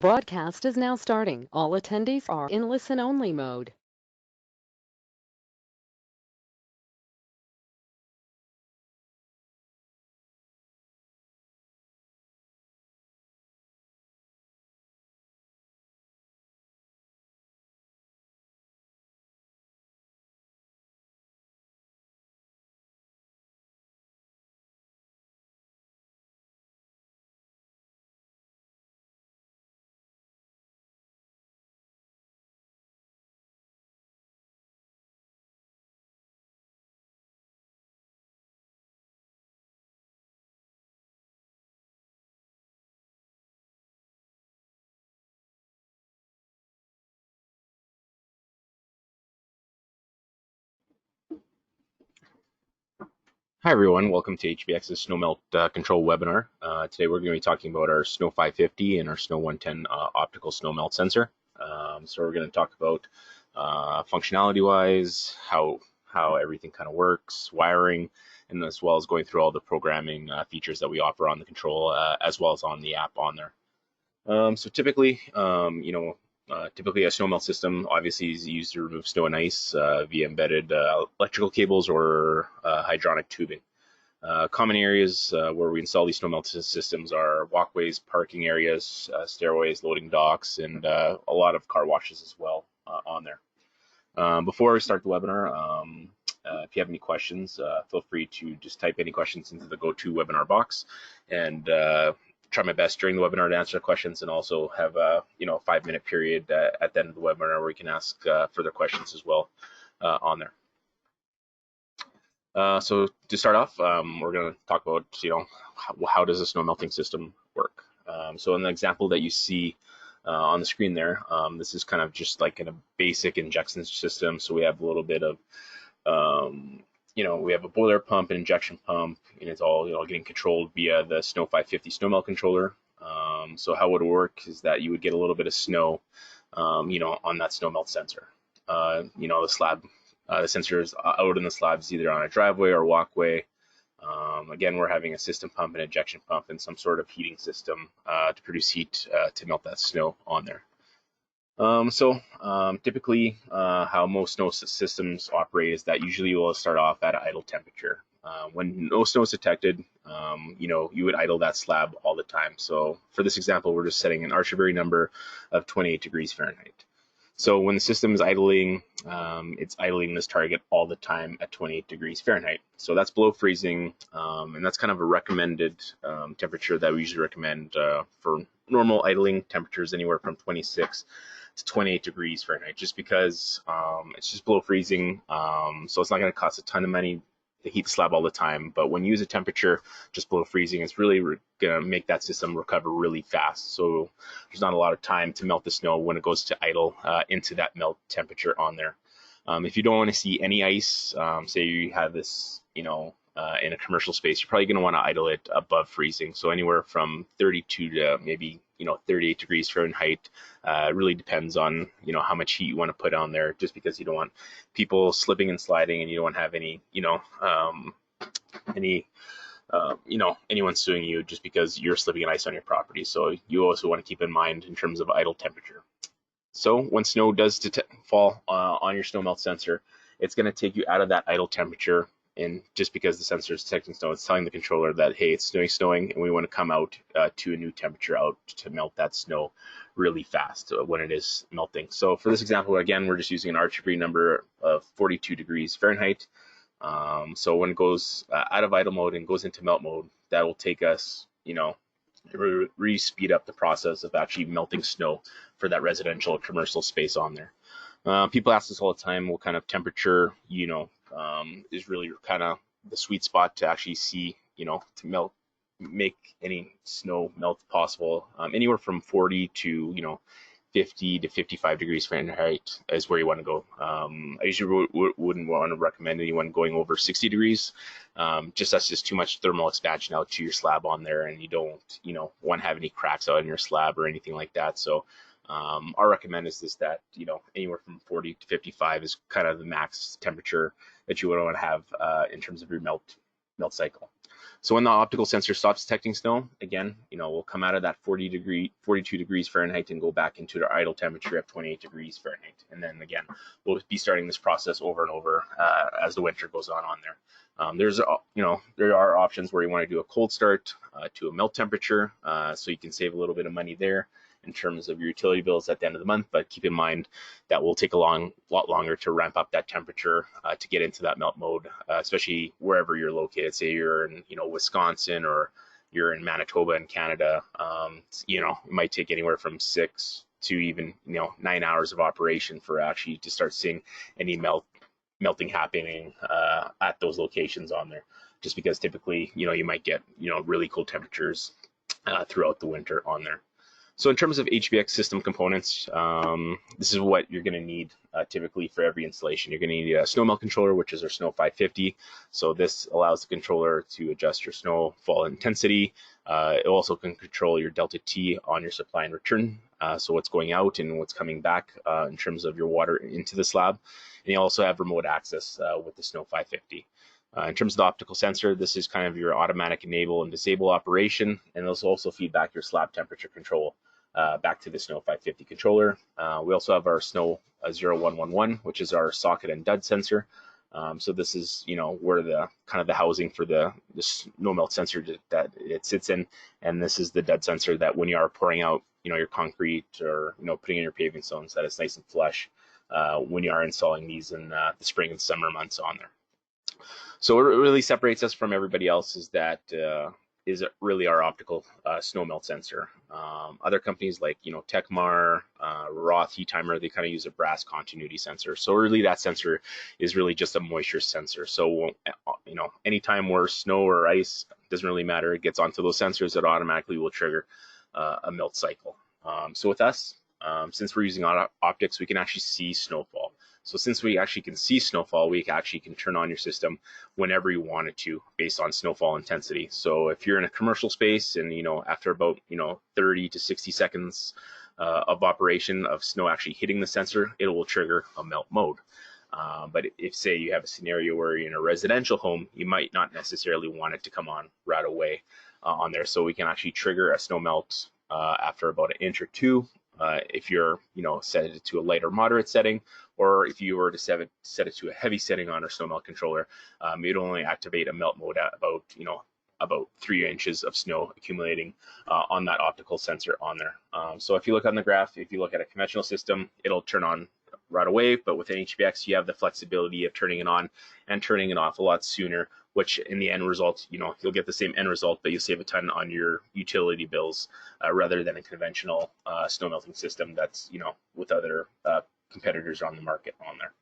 Broadcast is now starting. All attendees are in listen-only mode. Hi everyone, welcome to HBX's Snowmelt control webinar. Today we're going to be talking about our Snow 550 and our Snow 110 optical snowmelt sensor. So we're going to talk about functionality-wise, how everything kind of works, wiring, and as well as going through all the programming features that we offer on the control, as well as on the app on there. So typically, typically a snowmelt system obviously is used to remove snow and ice via embedded electrical cables or hydronic tubing. Common areas where we install these snowmelt systems are walkways, parking areas, stairways, loading docks, and a lot of car washes as well on there. Before we start the webinar, if you have any questions, feel free to just type any questions into the GoToWebinar box, and try my best during the webinar to answer the questions, and also have a 5-minute period at the end of the webinar where you can ask further questions as well on there. So to start off, we're going to talk about how does a snow melting system work. So in the example that you see on the screen there, this is kind of just like in a basic injection system. So we have a little bit of we have a boiler pump, an injection pump, and it's all getting controlled via the Snow 550 snowmelt controller. So how it would work is that you would get a little bit of snow, on that snowmelt sensor. The slab, the sensor is out in the slabs either on a driveway or walkway. Again, we're having a system pump, an injection pump, and some sort of heating system to produce heat to melt that snow on there. Typically, how most snow systems operate is that usually you will start off at an idle temperature. When no snow is detected, you would idle that slab all the time. So for this example, we're just setting an arbitrary number of 28 degrees Fahrenheit. So when the system is idling, it's idling this target all the time at 28 degrees Fahrenheit. So that's below freezing, and that's kind of a recommended temperature that we usually recommend for normal idling temperatures, anywhere from 26 to 28 degrees Fahrenheit, just because it's just below freezing. So it's not going to cost a ton of money to heat the slab all the time. But when you use a temperature just below freezing, it's really going to make that system recover really fast. So there's not a lot of time to melt the snow when it goes to idle into that melt temperature on there. If you don't want to see any ice, say you have this, in a commercial space, you're probably going to want to idle it above freezing. So anywhere from 32 to maybe 38 degrees Fahrenheit. It really depends on how much heat you want to put on there, just because you don't want people slipping and sliding, and you don't want to have anyone suing you just because you're slipping and ice on your property. So you also want to keep in mind in terms of idle temperature. So when snow does fall on your snowmelt sensor, it's going to take you out of that idle temperature. And just because the sensor is detecting snow, it's telling the controller that, hey, it's snowing, and we want to come out to a new temperature out to melt that snow really fast when it is melting. So for this example, again, we're just using an arbitrary number of 42 degrees Fahrenheit. So when it goes out of idle mode and goes into melt mode, that will take us, speed up the process of actually melting snow for that residential or commercial space on there. People ask us all the time what kind of temperature, is really kind of the sweet spot to actually see, to make any snow melt possible. Anywhere from 40 to, 50 to 55 degrees Fahrenheit is where you want to go. I usually wouldn't want to recommend anyone going over 60 degrees. That's just too much thermal expansion out to your slab on there, and you don't, want to have any cracks out in your slab or anything like that. So our recommend is that anywhere from 40 to 55 is kind of the max temperature that you would want to have in terms of your melt cycle. So when the optical sensor stops detecting snow, again, we'll come out of that 42 degrees Fahrenheit and go back into the idle temperature of 28 degrees Fahrenheit. And then again, we'll be starting this process over and over as the winter goes on there. There are options where you want to do a cold start to a melt temperature, so you can save a little bit of money there in terms of your utility bills at the end of the month. But keep in mind that will take a lot longer to ramp up that temperature to get into that melt mode, especially wherever you're located. Say you're in Wisconsin, or you're in Manitoba in Canada. It might take anywhere from 6 to even 9 hours of operation for actually to start seeing any melting happening at those locations on there, just because typically you might get really cold temperatures throughout the winter on there. So in terms of HBX system components, this is what you're going to need typically for every installation. You're going to need a snowmelt controller, which is our Snow 550. So this allows the controller to adjust your snowfall intensity. It also can control your delta T on your supply and return, so what's going out and what's coming back in terms of your water into the slab. And you also have remote access with the Snow 550. In terms of the optical sensor, this is kind of your automatic enable and disable operation, and this will also feed back your slab temperature control back to the Snow 550 controller. We also have our Snow 0111, which is our socket and dud sensor. So this is where the kind of the housing for the snow melt sensor that it sits in, and this is the dud sensor that when you are pouring out your concrete, or putting in your paving stones, that it's nice and flush when you are installing these in the spring and summer months on there. So what really separates us from everybody else is that is really our optical snow melt sensor. Other companies like Tecmar, Roth, HEATimer, they kind of use a brass continuity sensor. So really that sensor is really just a moisture sensor. So anytime where snow or ice, doesn't really matter, it gets onto those sensors, it automatically will trigger a melt cycle. So with us, since we're using optics, we can actually see snowfall. So since we actually can see snowfall, we actually can turn on your system whenever you want it to, based on snowfall intensity. So if you're in a commercial space and after about 30 to 60 seconds of operation of snow actually hitting the sensor, it will trigger a melt mode. But if say you have a scenario where you're in a residential home, you might not necessarily want it to come on right away on there. So we can actually trigger a snow melt after about 1 inch or 2. If you're, set it to a light or moderate setting, or if you were to set it to a heavy setting on our snowmelt controller, you'd only activate a melt mode at about 3 inches of snow accumulating on that optical sensor on there. So if you look on the graph, if you look at a conventional system, it'll turn on right away, but with an HBX, you have the flexibility of turning it on and turning it off a lot sooner, which in the end result, you'll get the same end result, but you'll save a ton on your utility bills rather than a conventional snow melting system that's, with other competitors on the market on there.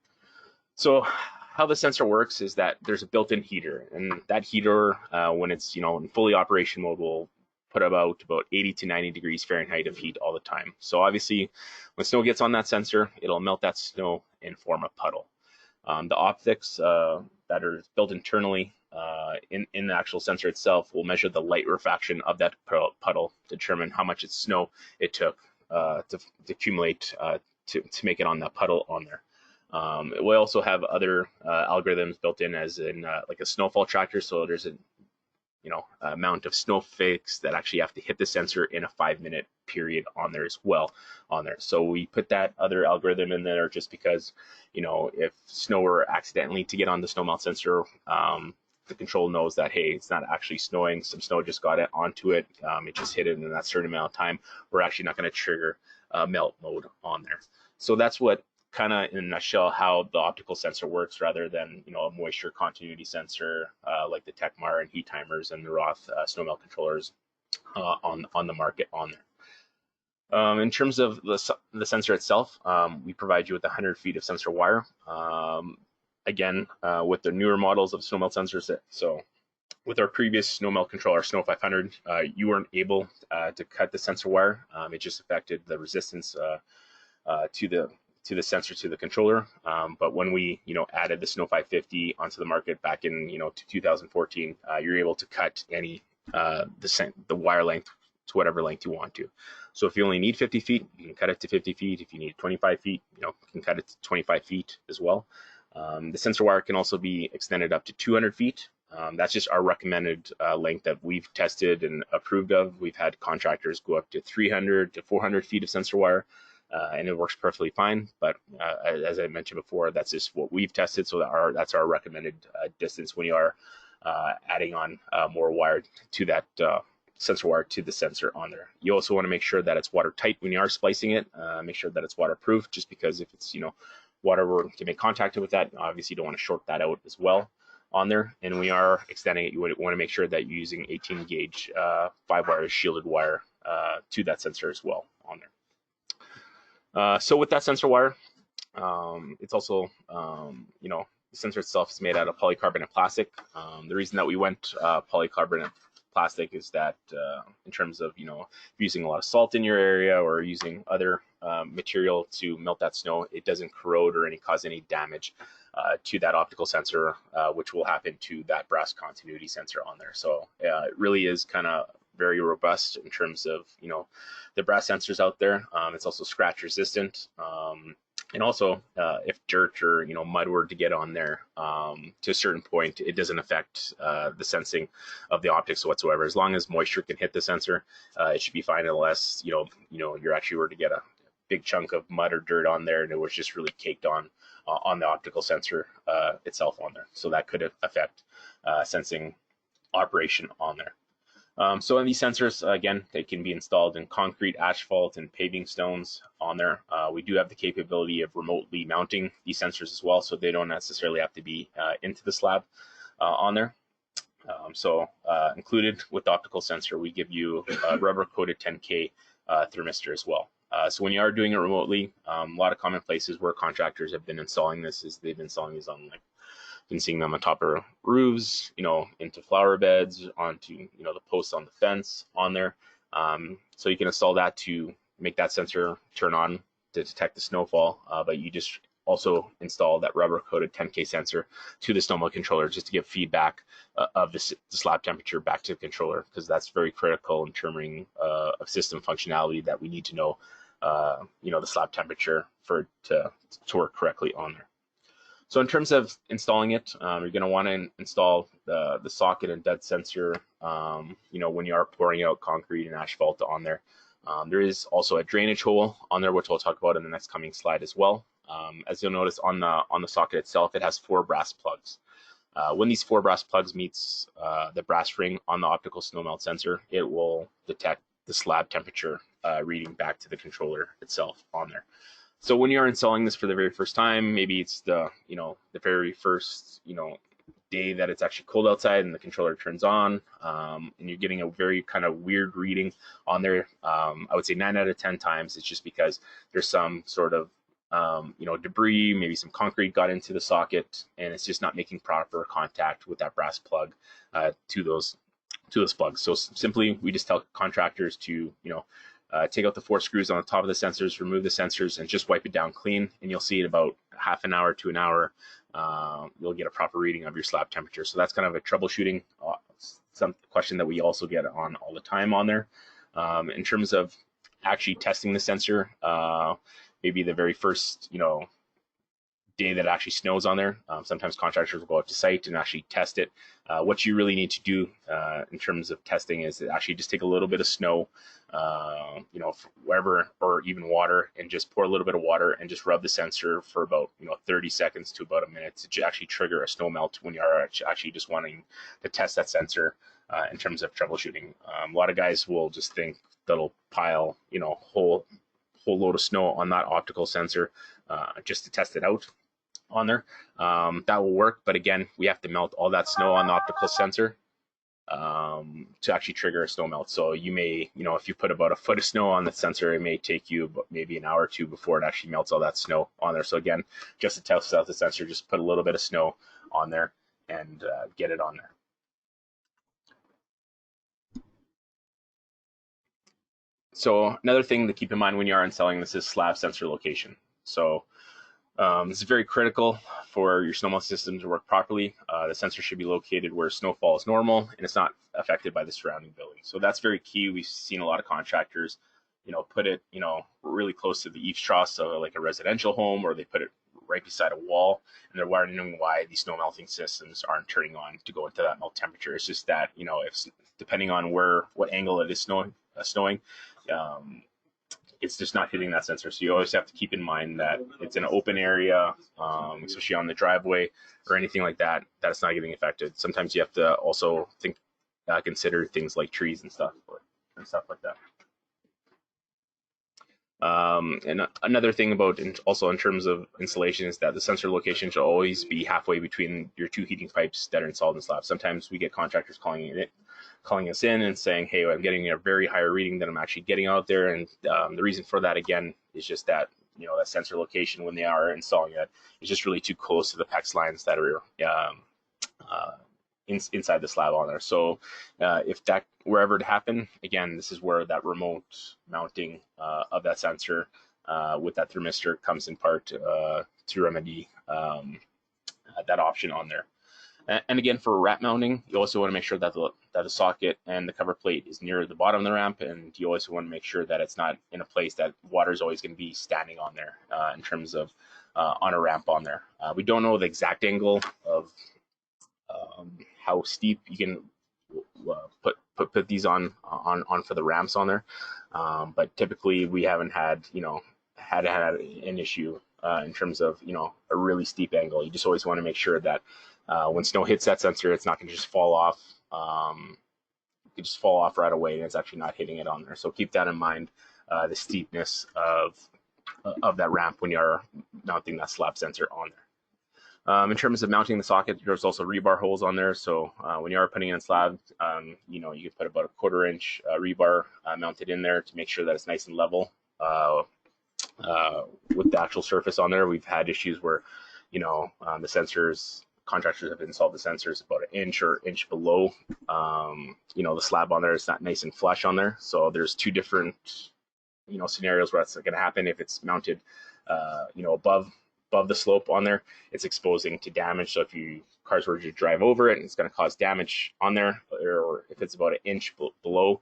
So how the sensor works is that there's a built-in heater, and that heater, when it's, in fully operation mode, will put about 80 to 90 degrees Fahrenheit of heat all the time. So obviously when snow gets on that sensor, it'll melt that snow and form a puddle. The optics that are built internally in the actual sensor itself will measure the light refraction of that puddle to determine how much snow it took to accumulate to make it on that puddle on there. It will also have other algorithms built in, as in like a snowfall tracker. So there's a amount of snowflakes that actually have to hit the sensor in a 5-minute period on there as well on there. So we put that other algorithm in there just because, if snow were accidentally to get on the snow melt sensor, the control knows that, hey, it's not actually snowing, some snow just got it onto it, it just hit it in that certain amount of time. We're actually not going to trigger melt mode on there. So that's what kind of in a nutshell how the optical sensor works, rather than a moisture continuity sensor like the Tecmar and HEATimers and the Roth snowmelt controllers on the market on there. In terms of the sensor itself, we provide you with 100 feet of sensor wire. Again, with the newer models of snowmelt sensors, so with our previous snowmelt controller, Snow 500, you weren't able to cut the sensor wire. It just affected the resistance to the sensor to the controller. But when we added the Snow 550 onto the market back in 2014, you're able to cut any the wire length to whatever length you want to. So if you only need 50 feet, you can cut it to 50 feet. If you need 25 feet, you can cut it to 25 feet as well. The sensor wire can also be extended up to 200 feet. That's just our recommended length that we've tested and approved of. We've had contractors go up to 300 to 400 feet of sensor wire, and it works perfectly fine. But as I mentioned before, that's just what we've tested, so that's our recommended distance when you are adding on more wire to that sensor wire to the sensor on there. You also want to make sure that it's watertight when you are splicing it. Make sure that it's waterproof, just because if it's water were to make contact with that, obviously you don't want to short that out as well on there. And when we are extending it, you want to make sure that you're using 18 gauge 5-wire shielded wire to that sensor as well on there. So with that sensor wire, it's also the sensor itself is made out of polycarbonate plastic. The reason that we went polycarbonate plastic is that in terms of using a lot of salt in your area or using other material to melt that snow, it doesn't corrode or cause any damage to that optical sensor, which will happen to that brass continuity sensor on there. So it really is kind of very robust in terms of the brass sensors out there. It's also scratch resistant. And also, if dirt or mud were to get on there to a certain point, it doesn't affect the sensing of the optics whatsoever. As long as moisture can hit the sensor, it should be fine. Unless you're actually were to get a big chunk of mud or dirt on there and it was just really caked on the optical sensor itself on there. So that could affect sensing operation on there. So in these sensors, again, they can be installed in concrete, asphalt, and paving stones on there. We do have the capability of remotely mounting these sensors as well, so they don't necessarily have to be into the slab on there. So included with the optical sensor, we give you a rubber-coated 10K thermistor as well. So when you are doing it remotely, a lot of common places where contractors have been installing this is they've been installing these on been seeing them on top of roofs, into flower beds, onto the posts on the fence on there. So you can install that to make that sensor turn on to detect the snowfall, but you just also install that rubber coated 10K sensor to the snowmelt controller just to give feedback of the slab temperature back to the controller, because that's very critical in terms of system functionality that we need to know the slab temperature for it to work correctly on there. So in terms of installing it, you're going to want to install the socket and dead sensor, when you are pouring out concrete and asphalt on there. There is also a drainage hole on there, which we'll talk about in the next coming slide as well. As you'll notice on the socket itself, it has 4 brass plugs. When these 4 brass plugs meets the brass ring on the optical snowmelt sensor, it will detect the slab temperature reading back to the controller itself on there. So when you're installing this for the very first time, maybe it's the very first day that it's actually cold outside and the controller turns on, and you're getting a very kind of weird reading on there. I would say 9 out of 10 times it's just because there's some sort of debris, maybe some concrete got into the socket, and it's just not making proper contact with that brass plug to those plugs. So simply, we just tell contractors to take out the 4 screws on the top of the sensors, remove the sensors, and just wipe it down clean. And you'll see in about half an hour to an hour, you'll get a proper reading of your slab temperature. So that's kind of a troubleshooting some question that we also get on all the time on there. In terms of actually testing the sensor, maybe the very first day that it actually snows on there. Sometimes contractors will go out to site and actually test it. What you really need to do in terms of testing is to actually just take a little bit of snow, wherever, or even water, and just pour a little bit of water and just rub the sensor for about 30 seconds to about a minute to actually trigger a snow melt when you are actually just wanting to test that sensor in terms of troubleshooting. A lot of guys will just think that'll pile whole load of snow on that optical sensor just to test it out on there. That will work, but again, we have to melt all that snow on the optical sensor to actually trigger a snow melt. So you may, if you put about a foot of snow on the sensor, it may take you maybe an hour or 2 before it actually melts all that snow on there. So again, just to test out the sensor, just put a little bit of snow on there and get it on there. So another thing to keep in mind when you are installing this is slab sensor location. So this is very critical for your snowmelt system to work properly. The sensor should be located where snowfall is normal and it's not affected by the surrounding building. So that's very key. We've seen a lot of contractors, put it, really close to the eaves trough, so like a residential home, or they put it right beside a wall, and they're wondering why these snow melting systems aren't turning on to go into that melt temperature. It's just that, you know, if depending on what angle it is snowing, it's just not hitting that sensor. So you always have to keep in mind that it's an open area, especially on the driveway or anything like that, that it's not getting affected. Sometimes you have to also consider things like trees and stuff like that. And another thing about also in terms of installation is that the sensor location should always be halfway between your two heating pipes that are installed in slab. Sometimes we get contractors calling us in and saying, hey, I'm getting a very high reading than I'm actually getting out there. And the reason for that, again, is just that, you know, that sensor location when they are installing it is just really too close to the PEX lines that are inside the slab on there. So if that were ever to happen, again, this is where that remote mounting of that sensor with that thermistor comes in part to remedy that option on there. And again, for ramp mounting, you also want to make sure that the socket and the cover plate is near the bottom of the ramp, and you also want to make sure that it's not in a place that water is always going to be standing on there in terms of on a ramp on there. We don't know the exact angle of how steep you can put these on for the ramps on there, but typically we haven't had had an issue in terms of a really steep angle. You just always want to make sure that when snow hits that sensor, it's not going to just fall off. It can just fall off right away, and it's actually not hitting it on there. So keep that in mind, the steepness of that ramp when you are mounting that slab sensor on there. In terms of mounting the socket, there's also rebar holes on there. So when you are putting in slab, you can put about a 1/4 inch rebar mounted in there to make sure that it's nice and level with the actual surface on there. We've had issues where, the sensors, contractors have installed the sensors about 1 inch or inch below, the slab on there is not nice and flush on there. So there's two different, scenarios where that's going to happen. If it's mounted, above the slope on there, it's exposing to damage. So if cars were to drive over it, it's going to cause damage on there. Or if it's about 1 inch below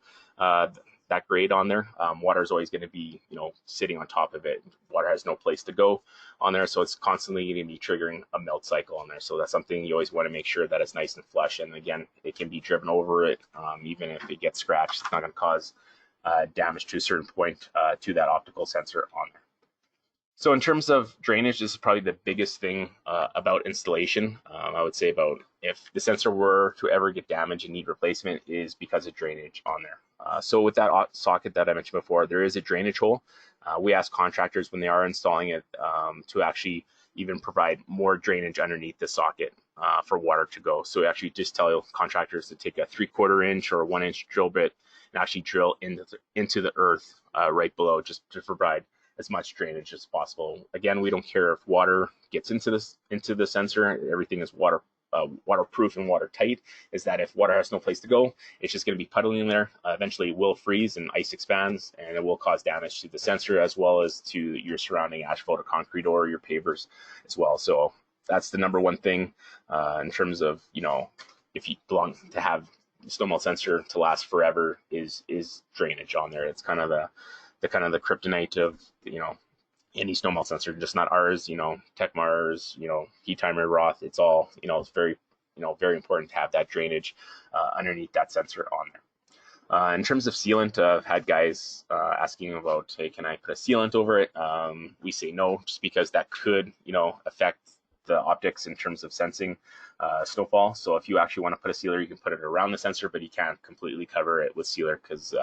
that grade on there, water is always going to be, sitting on top of it. Water has no place to go on there, so it's constantly going to be triggering a melt cycle on there. So that's something you always want to make sure that it's nice and flush. And again, it can be driven over it. Even if it gets scratched, it's not going to cause damage to a certain point to that optical sensor on there. So in terms of drainage, this is probably the biggest thing about installation. I would say about if the sensor were to ever get damaged and need replacement is because of drainage on there. So with that socket that I mentioned before, there is a drainage hole. We ask contractors when they are installing it to actually even provide more drainage underneath the socket for water to go. So we actually just tell contractors to take a 3/4 inch or 1 inch drill bit and actually drill into the earth right below, just to provide as much drainage as possible. Again, we don't care if water gets into the sensor. Everything is waterproof and watertight. Is that if water has no place to go, it's just going to be puddling in there. Eventually, it will freeze and ice expands, and it will cause damage to the sensor as well as to your surrounding asphalt or concrete or your pavers as well. So that's the number one thing in terms of if you belong to have the snowmelt sensor to last forever is drainage on there. It's kind of the kryptonite of any snowmelt sensor, just not ours, Techmar's, Heat Timer, Roth. It's all, it's very, very important to have that drainage underneath that sensor on there. In terms of sealant, I've had guys asking about, hey, can I put a sealant over it? We say no, just because that could, affect the optics in terms of sensing snowfall. So if you actually want to put a sealer, you can put it around the sensor, but you can't completely cover it with sealer because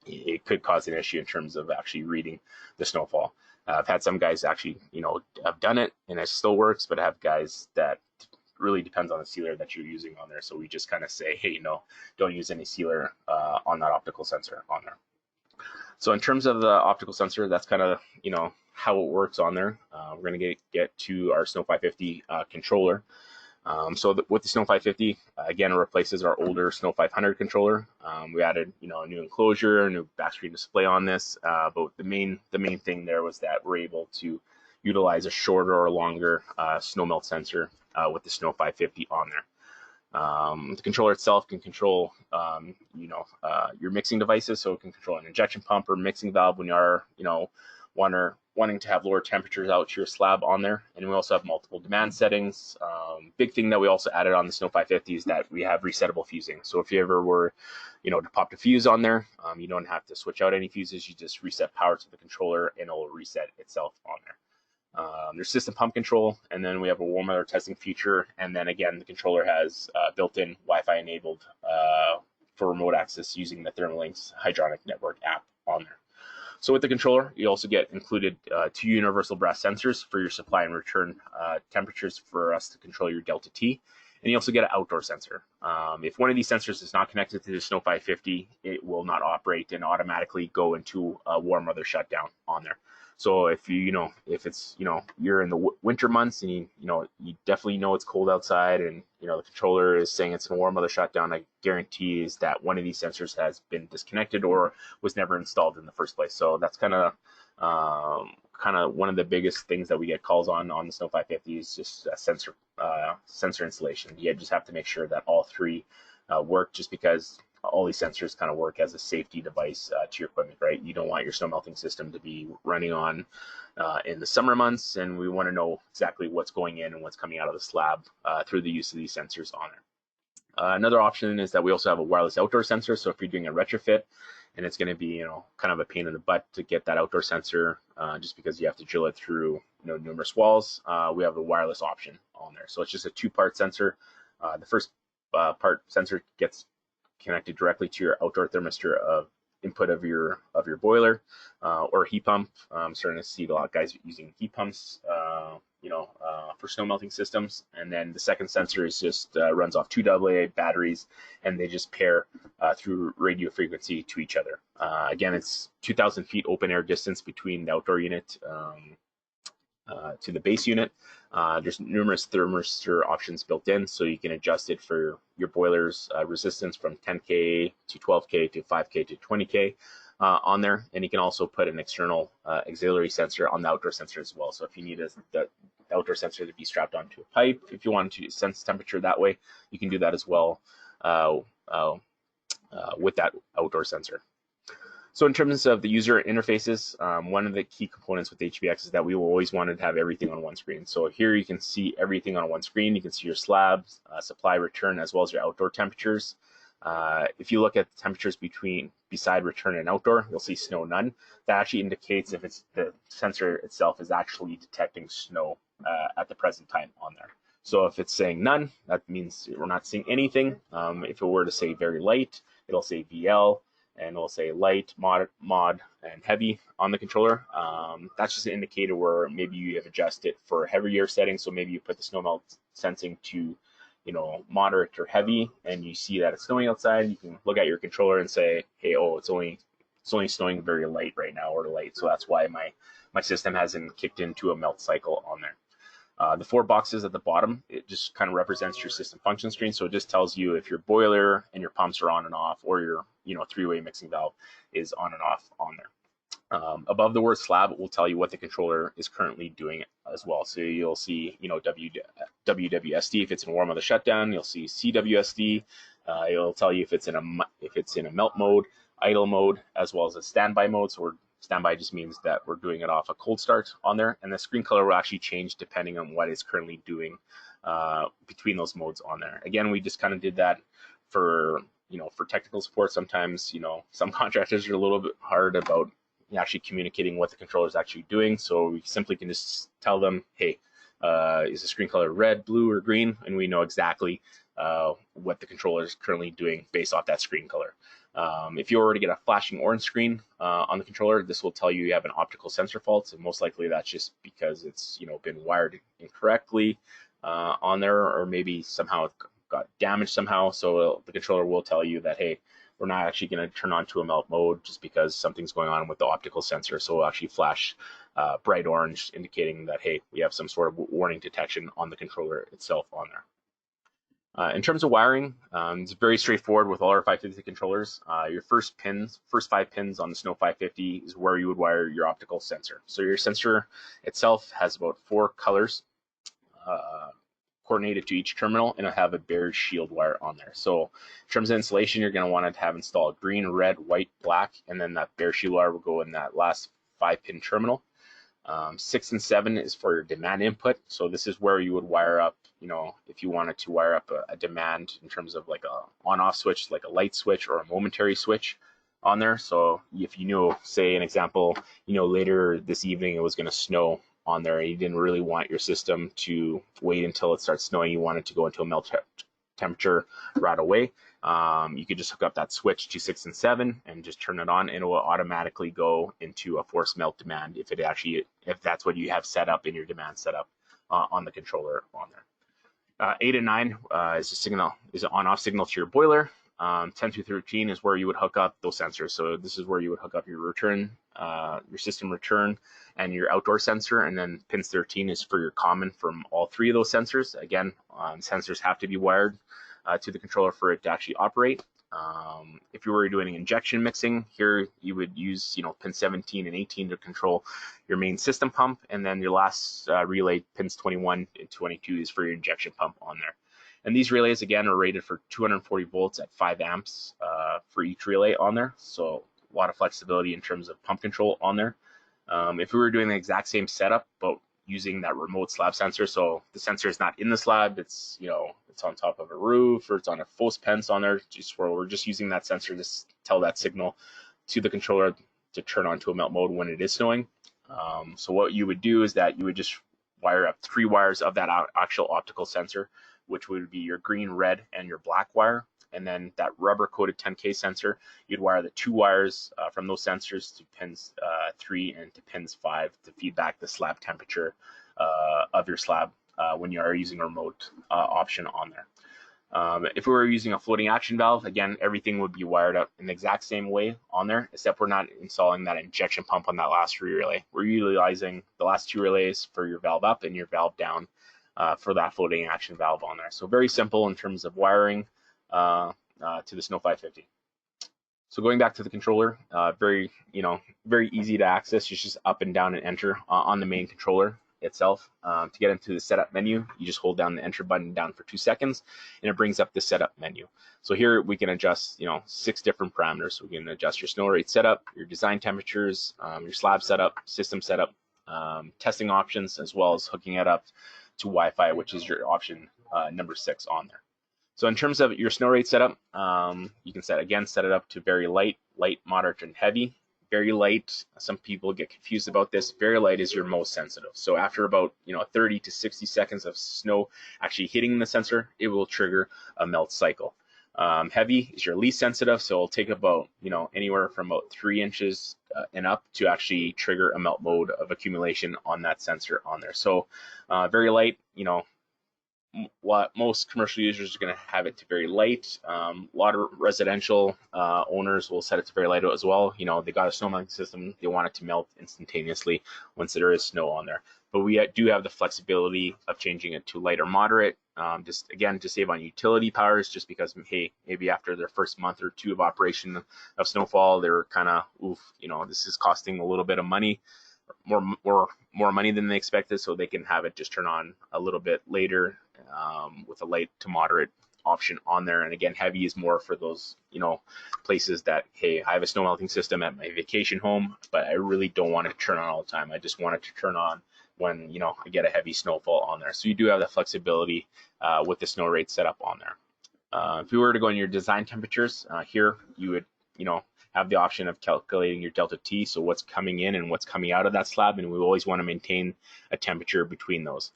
it could cause an issue in terms of actually reading the snowfall. I've had some guys actually, have done it and it still works, but I have guys that really depends on the sealer that you're using on there. So we just kind of say, hey, don't use any sealer on that optical sensor on there. So in terms of the optical sensor, that's kind of, how it works on there. We're going to get to our Snow 550 controller. With the Snow 550, again, it replaces our older Snow 500 controller. We added, a new enclosure, a new backscreen display on this. But the main thing there was that we're able to utilize a shorter or longer snowmelt sensor with the Snow 550 on there. The controller itself can control, your mixing devices, so it can control an injection pump or mixing valve when you are, want to wanting to have lower temperatures out to your slab on there. And we also have multiple demand settings. Big thing that we also added on the Snow 550 is that we have resettable fusing. So if you ever were, to pop a fuse on there, you don't have to switch out any fuses. You just reset power to the controller and it'll reset itself on there. There's system pump control, and then we have a warm weather testing feature. And then again, the controller has built-in Wi-Fi enabled for remote access using the THERMOLINX HYDRONIC network app on there. So with the controller, you also get included 2 universal brass sensors for your supply and return temperatures for us to control your delta T. And you also get an outdoor sensor. If one of these sensors is not connected to the Snow 550, it will not operate and automatically go into a warm weather shutdown on there. So if if it's, you're in the winter months and you definitely know it's cold outside and, the controller is saying it's in a warm weather shutdown, I guarantee is that one of these sensors has been disconnected or was never installed in the first place. So that's kind of one of the biggest things that we get calls on the Snow 550 is just a sensor installation. You just have to make sure that all 3 work, just because all these sensors kind of work as a safety device to your equipment, right? You don't want your snow melting system to be running on in the summer months, and we want to know exactly what's going in and what's coming out of the slab through the use of these sensors on it. Another option is that we also have a wireless outdoor sensor. So if you're doing a retrofit and it's going to be, kind of a pain in the butt to get that outdoor sensor, just because you have to drill it through, numerous walls, we have the wireless option on there. So it's just a 2-part sensor. The first part sensor gets connected directly to your outdoor thermistor of input of your boiler or heat pump. I'm starting to see a lot of guys using heat pumps, for snow melting systems. And then the second sensor is just runs off 2 AA batteries, and they just pair through radio frequency to each other. Again, it's 2,000 feet open air distance between the outdoor unit to the base unit. There's numerous thermistor options built in, so you can adjust it for your boiler's resistance from 10K to 12K to 5K to 20K on there. And you can also put an external auxiliary sensor on the outdoor sensor as well. So if you need the outdoor sensor to be strapped onto a pipe, if you want to sense temperature that way, you can do that as well with that outdoor sensor. So in terms of the user interfaces, one of the key components with HBX is that we will always want to have everything on one screen. So here you can see everything on one screen. You can see your slabs, supply, return, as well as your outdoor temperatures. If you look at the temperatures beside return and outdoor, you'll see snow none. That actually indicates if it's the sensor itself is actually detecting snow at the present time on there. So if it's saying none, that means we're not seeing anything. If it were to say very light, it'll say VL. And it'll say light, mod, and heavy on the controller. That's just an indicator where maybe you have adjusted for heavier settings. So maybe you put the snow melt sensing to, moderate or heavy, and you see that it's snowing outside. You can look at your controller and say, hey, it's only snowing very light right now, or light. So that's why my system hasn't kicked into a melt cycle on there. The 4 boxes at the bottom, it just kind of represents your system function screen. So it just tells you if your boiler and your pumps are on and off, or your 3-way mixing valve is on and off on there. Above the word slab, it will tell you what the controller is currently doing as well. So you'll see, WWSD if it's in warm weather shutdown. You'll see CWSD. It'll tell you if it's in a melt mode, idle mode, as well as a standby mode. So standby just means that we're doing it off a cold start on there, and the screen color will actually change depending on what it's currently doing between those modes on there. Again, we just kind of did that for technical support. Sometimes some contractors are a little bit hard about actually communicating what the controller is actually doing, so we simply can just tell them, hey, is the screen color red, blue, or green, and we know exactly what the controller is currently doing based off that screen color. If you were to get a flashing orange screen on the controller, this will tell you have an optical sensor fault, and most likely that's just because it's been wired incorrectly on there, or maybe somehow it got damaged somehow. So the controller will tell you that, hey, we're not actually going to turn on to a melt mode just because something's going on with the optical sensor. So it'll actually flash bright orange, indicating that, hey, we have some sort of warning detection on the controller itself on there. In terms of wiring, it's very straightforward with all our 550 controllers. Your first 5 pins on the Snow 550 is where you would wire your optical sensor. So your sensor itself has about 4 colors coordinated to each terminal, and it'll have a bare shield wire on there. So in terms of installation, you're going to want to have installed green, red, white, black, and then that bare shield wire will go in that last 5-pin terminal. 6 and 7 is for your demand input. So this is where you would wire up, if you wanted to wire up a demand in terms of like a on-off switch, like a light switch or a momentary switch on there. So if you knew, say an example, later this evening it was going to snow on there, and you didn't really want your system to wait until it starts snowing, you wanted to go into a melt temperature right away. You could just hook up that switch to 6 and 7 and just turn it on, and it will automatically go into a forced melt demand if that's what you have set up in your demand setup on the controller on there. 8 and 9 is an on-off signal to your boiler. 10 through 13 is where you would hook up those sensors. So this is where you would hook up your system return and your outdoor sensor, and then pins 13 is for your common from all three of those sensors. Again, sensors have to be wired to the controller for it to actually operate. If you were doing injection mixing, here you would use pin 17 and 18 to control your main system pump, and then your last relay, pins 21 and 22, is for your injection pump on there. And these relays again are rated for 240 volts at 5 amps for each relay on there, so a lot of flexibility in terms of pump control on there. If we were doing the exact same setup but using that remote slab sensor, so the sensor is not in the slab, it's it's on top of a roof, or it's on a faux pens on there, just where we're just using that sensor to tell that signal to the controller to turn on to a melt mode when it is snowing. So what you would do is that you would just wire up 3 wires of that actual optical sensor, which would be your green, red, and your black wire. And then that rubber coated 10K sensor, you'd wire the 2 wires from those sensors to pins 3 and to pins 5 to feed back the slab temperature of your slab when you are using a remote option on there. If we were using a floating action valve, again, everything would be wired up in the exact same way on there, except we're not installing that injection pump on that last relay. We're utilizing the last 2 relays for your valve up and your valve down for that floating action valve on there. So very simple in terms of wiring to the Snow 550. So going back to the controller, very easy to access. You just up and down and enter on the main controller itself. To get into the setup menu, you just hold down the enter button down for 2 seconds, and it brings up the setup menu. So here we can adjust 6 different parameters. We can adjust your snow rate setup, your design temperatures, your slab setup, system setup, testing options, as well as hooking it up to Wi-Fi, which is your option number 6 on there. So in terms of your snow rate setup, you can set it up to very light, moderate, and heavy. Very light, some people get confused about this. Very light is your most sensitive. So after about 30 to 60 seconds of snow actually hitting the sensor, it will trigger a melt cycle. Heavy is your least sensitive, so it'll take about anywhere from about 3 inches and up to actually trigger a melt mode of accumulation on that sensor on there. So very light, what most commercial users are going to have it to very light. A lot of residential owners will set it to very light as well. They got a snow melting system, they want it to melt instantaneously once there is snow on there. But we do have the flexibility of changing it to light or moderate, just again to save on utility powers, just because hey, maybe after their first month or 2 of operation of snowfall, they're kind of this is costing a little bit of money, more money than they expected, so they can have it just turn on a little bit later with a light to moderate option on there. And again, heavy is more for those places that, hey, I have a snow melting system at my vacation home, but I really don't want it to turn on all the time. I just want it to turn on when I get a heavy snowfall on there. So you do have the flexibility with the snow rate setup on there. If you were to go in your design temperatures, here you would have the option of calculating your delta T, so what's coming in and what's coming out of that slab, and we always want to maintain a temperature between those.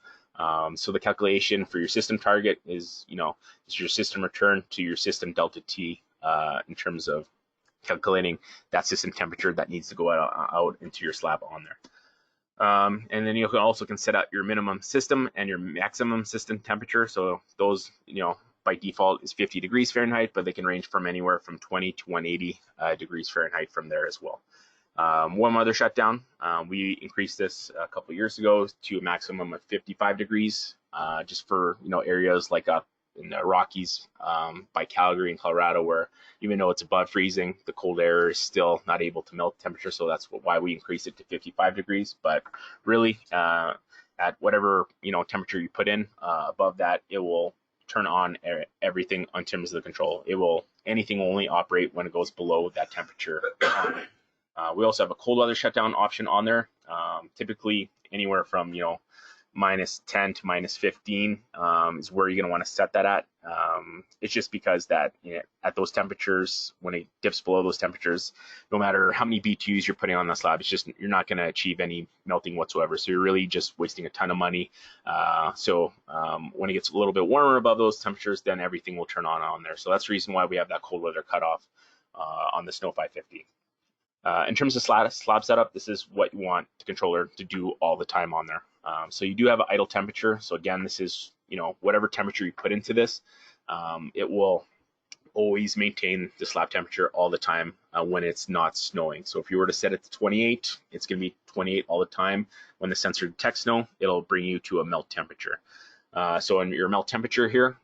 So the calculation for your system target is your system return to your system delta T in terms of calculating that system temperature that needs to go out into your slab on there. And then you can set out your minimum system and your maximum system temperature. So those by default is 50 degrees Fahrenheit, but they can range from anywhere from 20 to 180 degrees Fahrenheit from there as well. Warm weather shutdown, we increased this a couple years ago to a maximum of 55 degrees, just for areas like up in the Rockies by Calgary and Colorado, where even though it's above freezing, the cold air is still not able to melt temperature. So that's why we increased it to 55 degrees. But really, at whatever temperature you put in above that, it will turn on everything in terms of the control. Anything will only operate when it goes below that temperature. We also have a cold weather shutdown option on there. Typically anywhere from minus 10 to minus 15 is where you're going to want to set that at. It's just because that at those temperatures, when it dips below those temperatures, no matter how many BTUs you're putting on the slab, it's just you're not going to achieve any melting whatsoever. So you're really just wasting a ton of money. When it gets a little bit warmer above those temperatures, then everything will turn on there. So that's the reason why we have that cold weather cutoff on the Snow 550. In terms of slab setup, this is what you want the controller to do all the time on there. So you do have an idle temperature. So again, this is whatever temperature you put into this, it will always maintain the slab temperature all the time when it's not snowing. So if you were to set it to 28, it's going to be 28 all the time. When the sensor detects snow, it'll bring you to a melt temperature. So in your melt temperature here,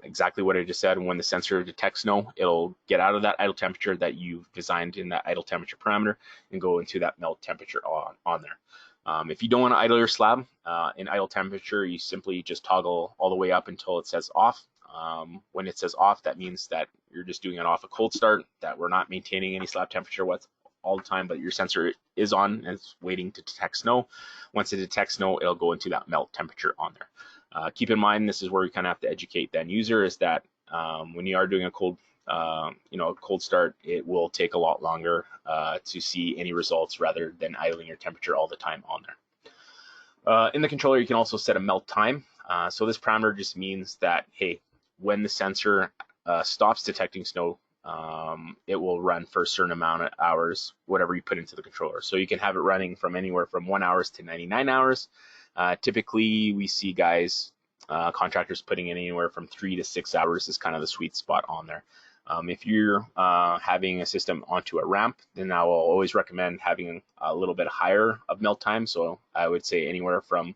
exactly what I just said, when the sensor detects snow, it'll get out of that idle temperature that you've designed in that idle temperature parameter and go into that melt temperature on there. If you don't want to idle your slab in idle temperature, you simply just toggle all the way up until it says off. When it says off, that means that you're just doing it off a cold start, that we're not maintaining any slab temperature all the time, but your sensor is on and it's waiting to detect snow. Once it detects snow, it'll go into that melt temperature on there. Keep in mind, this is where we kind of have to educate the end user, is that when you are doing a cold start, it will take a lot longer to see any results rather than idling your temperature all the time on there. In the controller, you can also set a melt time. So this parameter just means that, hey, when the sensor stops detecting snow, it will run for a certain amount of hours, whatever you put into the controller. So you can have it running from anywhere from 1 hour to 99 hours. Typically, we see guys, contractors putting in anywhere from 3 to 6 hours is kind of the sweet spot on there. If you're having a system onto a ramp, then I will always recommend having a little bit higher of melt time. So I would say anywhere from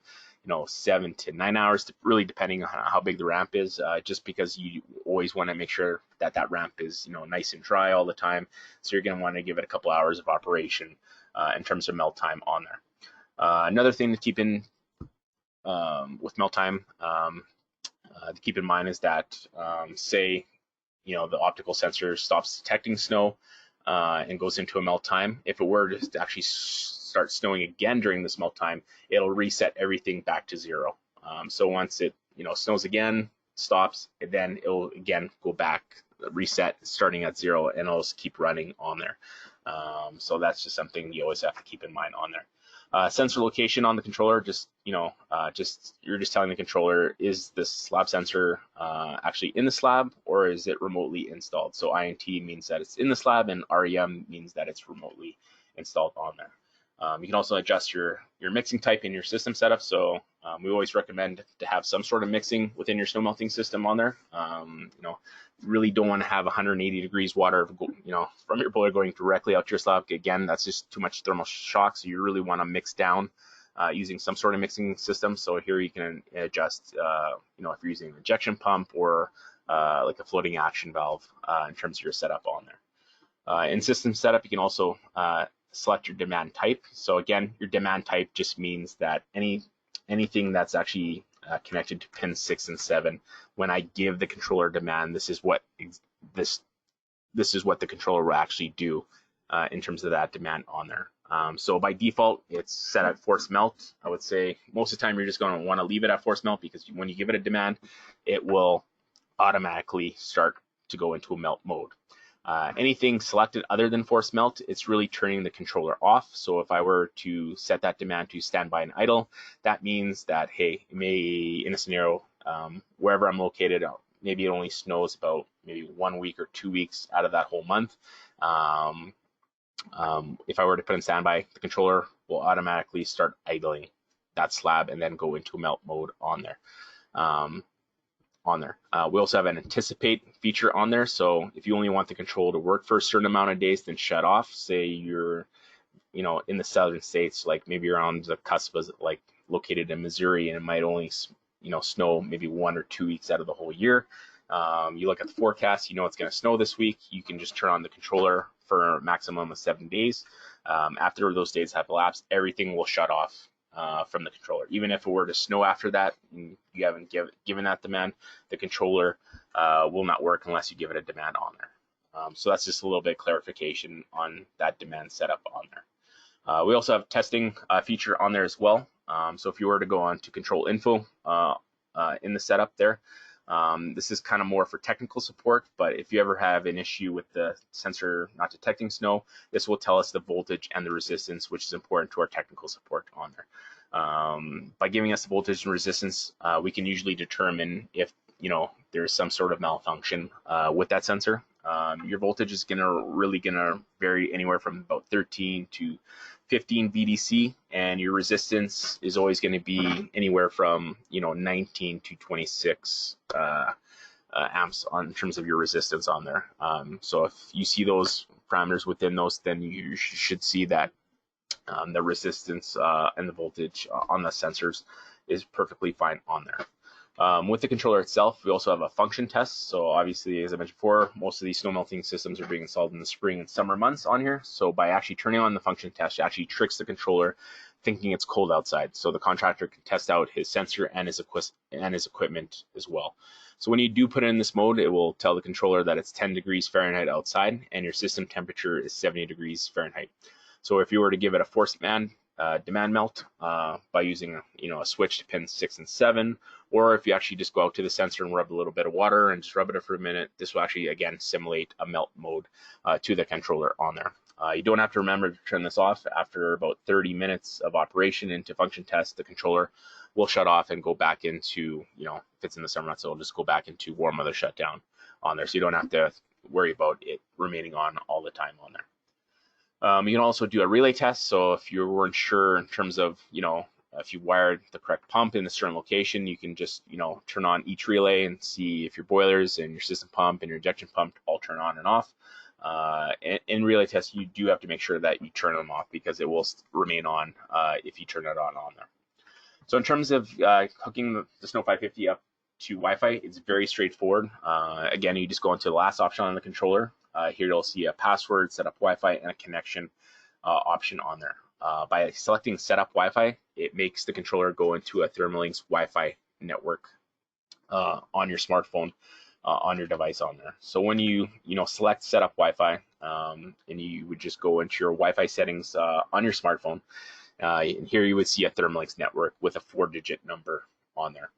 7 to 9 hours, really depending on how big the ramp is, just because you always want to make sure that that ramp is nice and dry all the time. So you're going to want to give it a couple hours of operation in terms of melt time on there. Another thing to keep in with melt time to keep in mind is that say the optical sensor stops detecting snow and goes into a melt time. If it were to actually start snowing again during this melt time, it'll reset everything back to 0. So once it snows again, stops, and then it'll again go back, reset, starting at 0, and it'll just keep running on there. So that's just something you always have to keep in mind on there. Sensor location on the controller, you're just telling the controller, is this slab sensor actually in the slab, or is it remotely installed? So INT means that it's in the slab, and REM means that it's remotely installed on there. You can also adjust your mixing type in your system setup. So we always recommend to have some sort of mixing within your snow melting system on there. Really don't want to have 180 degrees water, from your boiler going directly out to your slab. Again, that's just too much thermal shock. So you really want to mix down using some sort of mixing system. So here you can adjust, if you're using an injection pump or like a floating action valve in terms of your setup on there. In system setup, you can also select your demand type. So again, your demand type just means that anything that's actually connected to pins 6 and 7, when I give the controller demand, this is what the controller will actually do in terms of that demand on there. So by default, it's set at force melt. I would say most of the time you're just going to want to leave it at force melt, because when you give it a demand, it will automatically start to go into a melt mode. Anything selected other than force melt, it's really turning the controller off. So if I were to set that demand to standby and idle, that means that, hey, it may, in a scenario wherever I'm located, maybe it only snows about maybe 1 week or 2 weeks out of that whole month. If I were to put in standby, the controller will automatically start idling that slab and then go into melt mode on there. We also have an anticipate feature on there. So if you only want the control to work for a certain amount of days, then shut off. Say you're, in the southern states, like maybe you're on the cusp of, like, located in Missouri, and it might only, snow maybe 1 or 2 weeks out of the whole year. You look at the forecast, it's going to snow this week. You can just turn on the controller for a maximum of 7 days. After those days have elapsed, everything will shut off from the controller. Even if it were to snow after that, and you haven't given that demand, the controller will not work unless you give it a demand on there. So that's just a little bit of clarification on that demand setup on there. We also have testing feature on there as well. So if you were to go on to control info in the setup there, this is kind of more for technical support, but if you ever have an issue with the sensor not detecting snow, this will tell us the voltage and the resistance, which is important to our technical support on there. By giving us the voltage and resistance, we can usually determine if there's some sort of malfunction with that sensor. Your voltage is really gonna vary anywhere from about 13 to 15 VDC, and your resistance is always going to be anywhere from 19 to 26 amps in terms of your resistance on there. So if you see those parameters within those, then you should see that the resistance and the voltage on the sensors is perfectly fine on there. With the controller itself, we also have a function test. So obviously, as I mentioned before, most of these snow melting systems are being installed in the spring and summer months on here. So by actually turning on the function test, it actually tricks the controller thinking it's cold outside. So the contractor can test out his sensor and his equipment as well. So when you do put it in this mode, it will tell the controller that it's 10 degrees Fahrenheit outside and your system temperature is 70 degrees Fahrenheit. So if you were to give it a force demand melt by using a switch to pins 6 and 7, or if you actually just go out to the sensor and rub a little bit of water and just rub it for a minute, this will actually again simulate a melt mode to the controller on there. You don't have to remember to turn this off. After about 30 minutes of operation into function test, the controller will shut off and go back into, if it's in the summer months, it'll just go back into warm weather shutdown on there. So you don't have to worry about it remaining on all the time on there. You can also do a relay test. So if you weren't sure in terms of, if you wired the correct pump in a certain location, you can just, turn on each relay and see if your boilers and your system pump and your injection pump all turn on and off. In relay tests, you do have to make sure that you turn them off because it will remain on if you turn it on there. So in terms of hooking the Snow 550 up to Wi-Fi, it's very straightforward. Again, you just go into the last option on the controller. Here you'll see a password, setup Wi-Fi, and a connection option on there. By selecting setup Wi-Fi, it makes the controller go into a THERMOLINX Wi-Fi network on your smartphone on your device on there. So when you select setup Wi-Fi, and you would just go into your Wi-Fi settings on your smartphone, and here you would see a THERMOLINX network with a 4-digit number on there.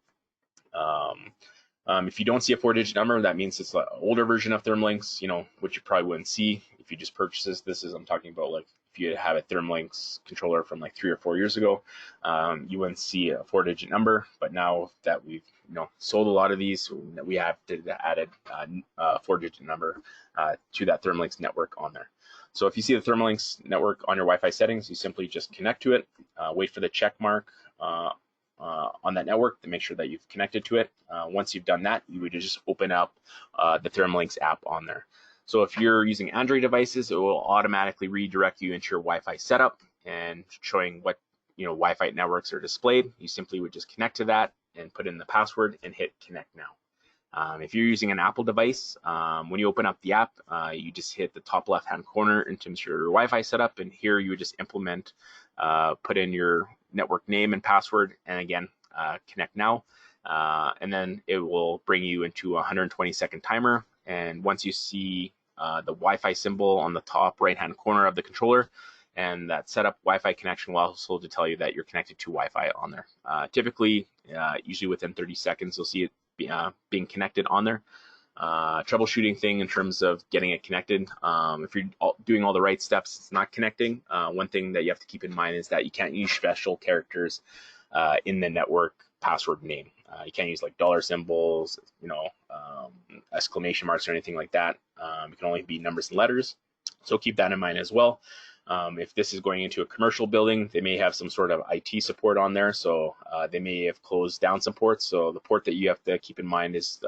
If you don't see a 4-digit number, that means it's an older version of THERMOLINX, which you probably wouldn't see if you just purchased this. This is, I'm talking about like if you have a THERMOLINX controller from like 3 or 4 years ago, you wouldn't see a 4-digit number. But now that we've sold a lot of these, we have added a 4-digit number to that THERMOLINX network on there. So if you see the THERMOLINX network on your Wi-Fi settings, you simply just connect to it, wait for the check mark on that network to make sure that you've connected to it. Once you've done that, you would just open up the THERMOLINX app on there. So if you're using Android devices, it will automatically redirect you into your Wi-Fi setup and showing what Wi-Fi networks are displayed. You simply would just connect to that and put in the password and hit connect now. If you're using an Apple device, when you open up the app, you just hit the top left-hand corner in terms of your Wi-Fi setup, and here you would just implement, put in your network name and password, and again, connect now. And then it will bring you into a 120-second timer. And once you see the Wi-Fi symbol on the top right-hand corner of the controller, and that setup Wi-Fi connection will also to tell you that you're connected to Wi-Fi on there. Typically, usually within 30 seconds, you'll see it being connected on there. Troubleshooting thing in terms of getting it connected. If you're doing all the right steps, it's not connecting. One thing that you have to keep in mind is that you can't use special characters in the network password name. You can't use like dollar symbols, exclamation marks or anything like that. It can only be numbers and letters. So keep that in mind as well. If this is going into a commercial building, they may have some sort of IT support on there. So they may have closed down some ports. So the port that you have to keep in mind is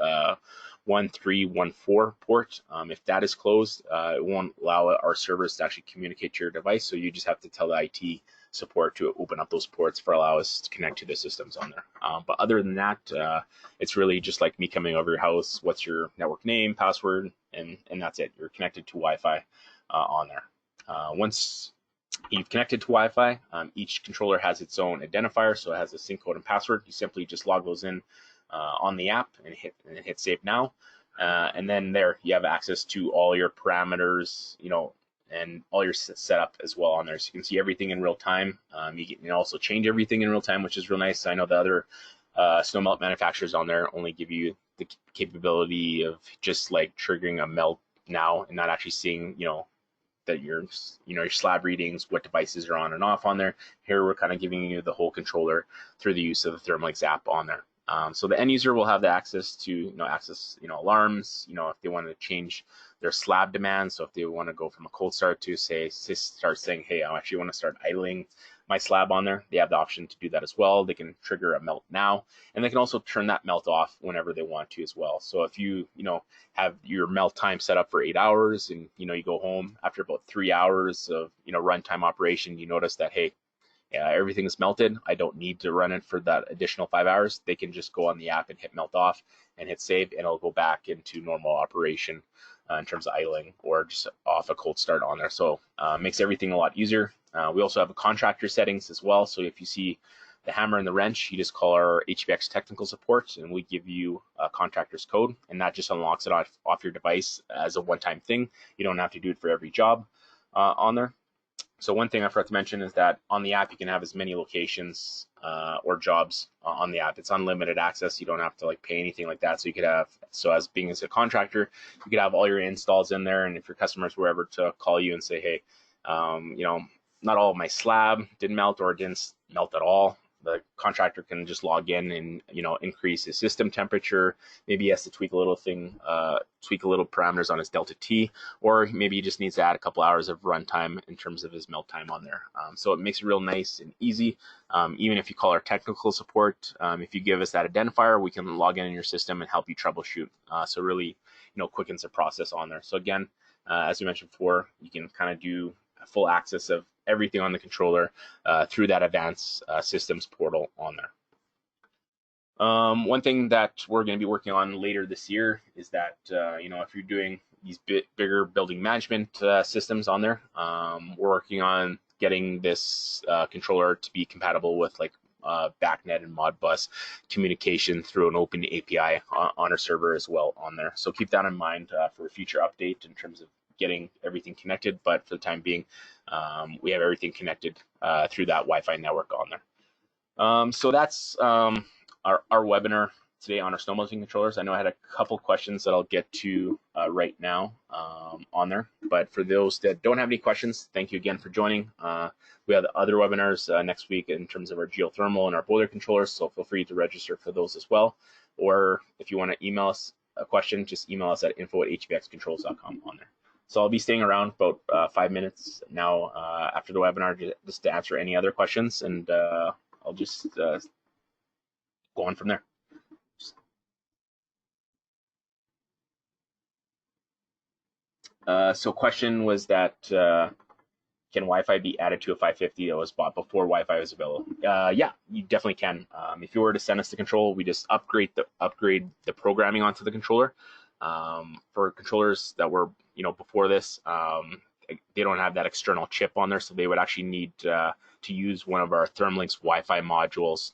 1314 port. If that is closed, it won't allow our servers to actually communicate to your device. So you just have to tell the IT support to open up those ports for allow us to connect to the systems on there. But other than that, it's really just like me coming over your house. What's your network name, password, and that's it. You're connected to Wi-Fi on there. Once you've connected to Wi-Fi, each controller has its own identifier, so it has a sync code and password. You simply just log those in on the app and hit save now, and then there you have access to all your parameters, and all your setup as well on there. So you can see everything in real time. You can also change everything in real time, which is real nice. I know the other snow melt manufacturers on there only give you the capability of just like triggering a melt now and not actually seeing, that your slab readings, what devices are on and off on there. Here we're kind of giving you the whole controller through the use of the THERMOLINX app on there. So the end user will have the access to alarms, if they want to change their slab demands. So if they want to go from a cold start to start saying, hey, I actually want to start idling my slab on there, they have the option to do that as well. They can trigger a melt now, and they can also turn that melt off whenever they want to as well. So if you have your melt time set up for 8 hours, and you go home after about 3 hours of runtime operation, you notice that, hey, yeah, everything is melted, I don't need to run it for that additional 5 hours. They can just go on the app and hit melt off and hit save, and it'll go back into normal operation in terms of idling or just off a cold start on there. So makes everything a lot easier. We also have a contractor settings as well. So if you see the hammer and the wrench, you just call our HBX technical support, and we give you a contractor's code, and that just unlocks it off your device as a one-time thing. You don't have to do it for every job on there. So one thing I forgot to mention is that on the app, you can have as many locations or jobs on the app. It's unlimited access. You don't have to pay anything like that. So you could have, as a contractor, you could have all your installs in there. And if your customers were ever to call you and say, hey, not all of my slab didn't melt or didn't melt at all, the contractor can just log in and increase his system temperature. Maybe he has to tweak a little parameters on his delta T, or maybe he just needs to add a couple hours of runtime in terms of his melt time on there. So it makes it real nice and easy. Even if you call our technical support, if you give us that identifier, we can log in your system and help you troubleshoot. So really, quickens the process on there. So again, as we mentioned before, you can kind of do full access of everything on the controller through that advanced systems portal on there. One thing that we're going to be working on later this year is that if you're doing these bigger building management systems on there, we're working on getting this controller to be compatible with BACnet and Modbus communication through an open API on our server as well on there. So keep that in mind for a future update in terms of getting everything connected, but for the time being, we have everything connected through that Wi-Fi network on there. So that's our webinar today on our snow melting controllers. I know I had a couple questions that I'll get to right now on there, but for those that don't have any questions, thank you again for joining. We have the other webinars next week in terms of our geothermal and our boiler controllers, so feel free to register for those as well. Or if you want to email us a question, just email us at info@hbxcontrols.com on there. So I'll be staying around about 5 minutes now after the webinar just to answer any other questions, and I'll just go on from there. So question was that can Wi-Fi be added to a 550 that was bought before Wi-Fi was available? Yeah, you definitely can. If you were to send us the control, we just upgrade the programming onto the controller. For controllers that were before this, they don't have that external chip on there, so they would actually need to use one of our TherMolinX Wi-Fi modules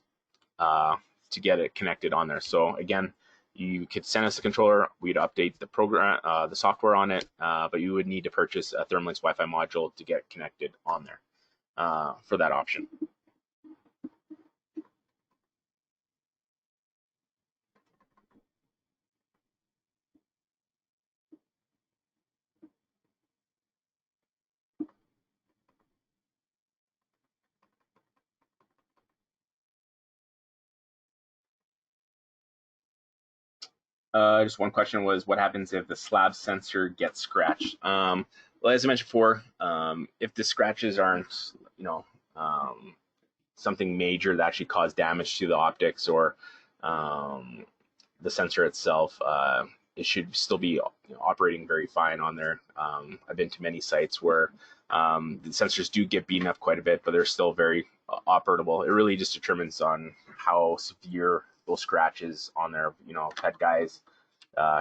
to get it connected on there. So again, you could send us the controller, we'd update the program, the software on it, but you would need to purchase a TherMolinX Wi-Fi module to get connected on there for that option. Just one question was, what happens if the slab sensor gets scratched? Well, as I mentioned before, if the scratches aren't, something major that actually cause damage to the optics or the sensor itself, it should still be operating very fine on there. I've been to many sites where the sensors do get beaten up quite a bit, but they're still very operable. It really just determines on how severe those scratches on there. I've had guys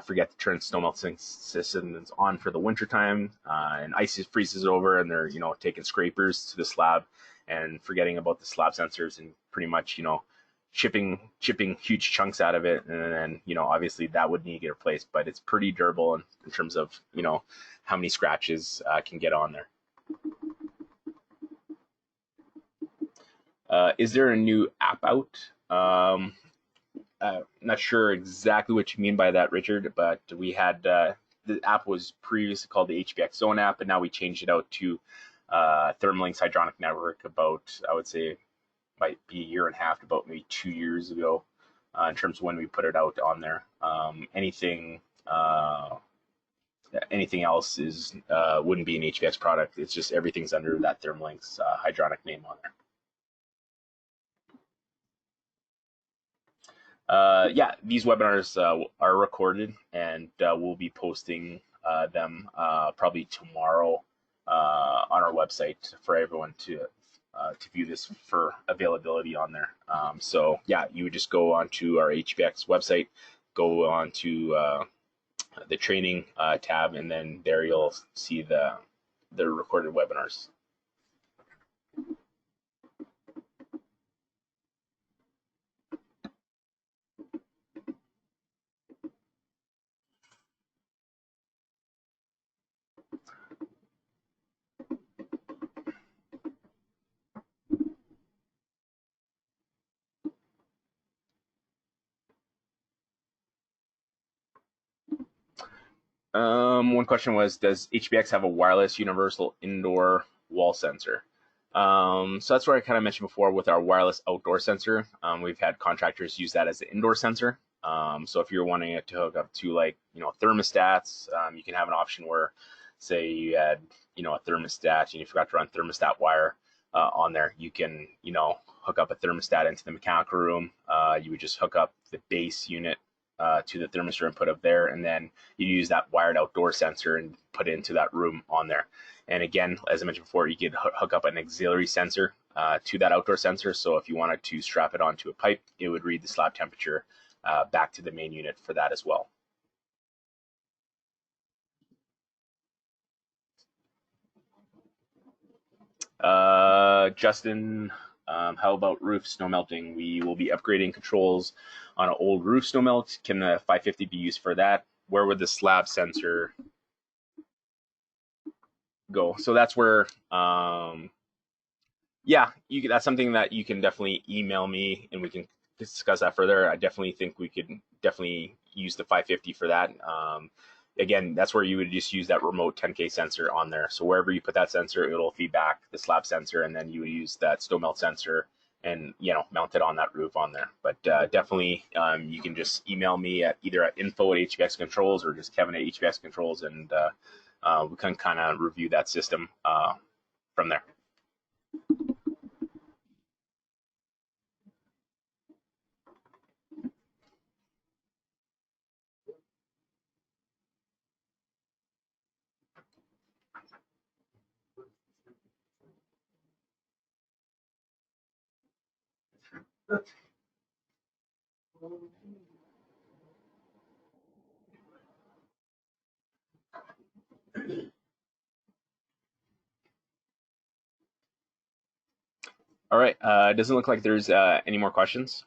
forget to turn snow melting systems on for the winter time, and ice freezes over, and they're taking scrapers to the slab and forgetting about the slab sensors, and pretty much shipping huge chunks out of it, and then obviously that would need to get replaced. But it's pretty durable in terms of how many scratches can get on there. Is there a new app out? Not sure exactly what you mean by that, Richard, but we had the app was previously called the HBX Zone app, and now we changed it out to THERMOLINX Hydronic Network about, I would say, might be a year and a half to about maybe 2 years ago in terms of when we put it out on there. Anything else is wouldn't be an HBX product. It's just everything's under that THERMOLINX Hydronic name on there. Yeah, these webinars are recorded, and we'll be posting them probably tomorrow on our website for everyone to view this for availability on there. So yeah, you would just go onto our HBX website, go onto the training tab, and then there you'll see the recorded webinars. One question was, does HBX have a wireless universal indoor wall sensor? So that's where I kind of mentioned before with our wireless outdoor sensor. We've had contractors use that as an indoor sensor. So if you're wanting it to hook up to thermostats, you can have an option where, say you had a thermostat and you forgot to run thermostat wire on there, you can hook up a thermostat into the mechanical room. You would just hook up the base unit to the thermistor and put up there, and then you use that wired outdoor sensor and put it into that room on there. And again, as I mentioned before, you could hook up an auxiliary sensor to that outdoor sensor. So if you wanted to strap it onto a pipe, it would read the slab temperature back to the main unit for that as well. Justin, how about roof snow melting? We will be upgrading controls on an old roof snow melt. Can the 550 be used for that? Where would the slab sensor go? So that's where, yeah, that's something that you can definitely email me and we can discuss that further. I definitely think we could definitely use the 550 for that. Again, that's where you would just use that remote 10K sensor on there. So wherever you put that sensor, it'll feed back the slab sensor, and then you would use that snow melt sensor and mount it on that roof on there. But definitely, you can just email me at either at info@HBX Controls or just Kevin at HBX Controls, and we can kind of review that system from there. All right, it doesn't look like there's any more questions.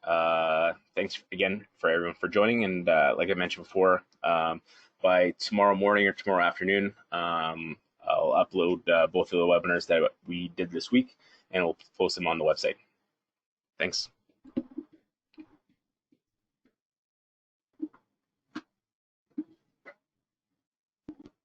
Thanks again for everyone for joining, and like I mentioned before, by tomorrow morning or tomorrow afternoon, I'll upload both of the webinars that we did this week, and we'll post them on the website. Thanks.